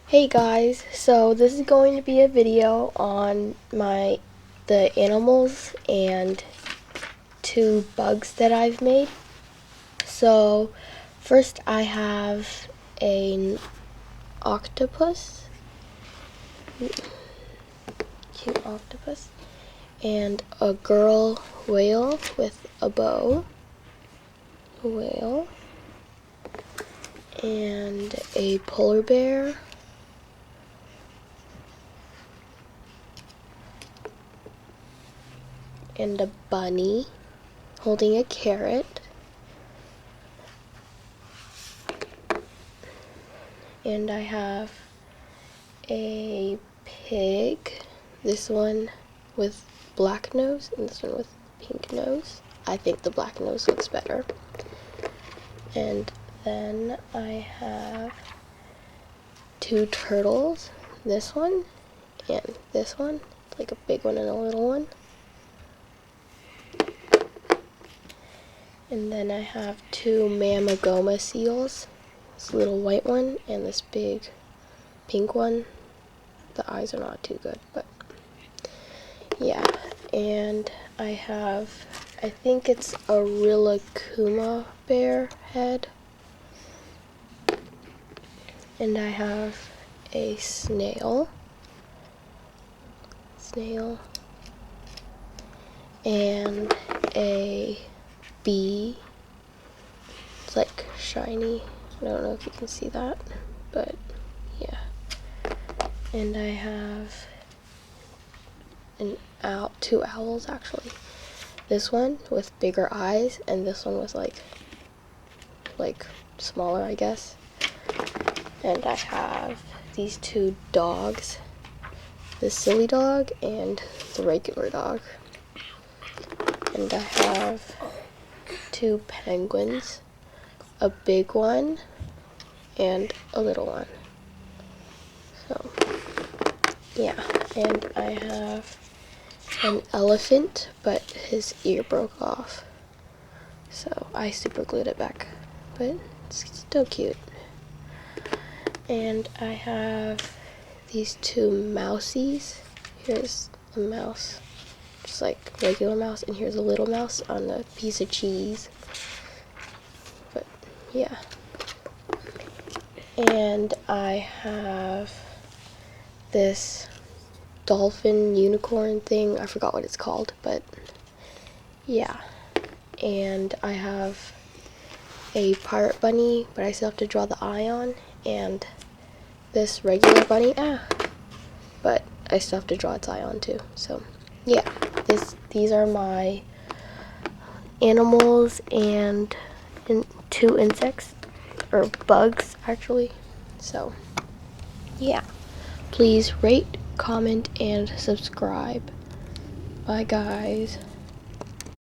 Hey guys, so this is going to be a video on the animals and two bugs that I've made. So first I have an octopus, cute octopus, and a girl whale with a bow, whale, and a polar bear, and a bunny holding a carrot, and I have a pig, this one with black nose and this one with pink nose. I think the black nose looks better. And then I have two turtles, this one and this one, like a big one and a little one. And then I have two mamagoma seals, this little white one and this big pink one. The eyes are not too good, but yeah. And I have, I think it's a Rilakkuma bear head. And I have a snail, and a bee. It's like shiny. I don't know if you can see that, but yeah. And I have two owls actually. This one with bigger eyes, and this one with like smaller, I guess. And I have these two dogs, the silly dog and the regular dog. And I have two penguins, a big one and a little one. So yeah, and I have an elephant, but his ear broke off, so I super glued it back, but it's still cute. And I have these two mousies. Here's a mouse, just like regular mouse, and here's a little mouse on a piece of cheese. But yeah. And I have this dolphin unicorn thing. I forgot what it's called, but yeah. And I have a pirate bunny, but I still have to draw the eye on, and this regular bunny, but I still have to draw its eye on too. So yeah, these are my animals and two insects, or bugs actually. So yeah, please rate, comment, and subscribe. Bye guys.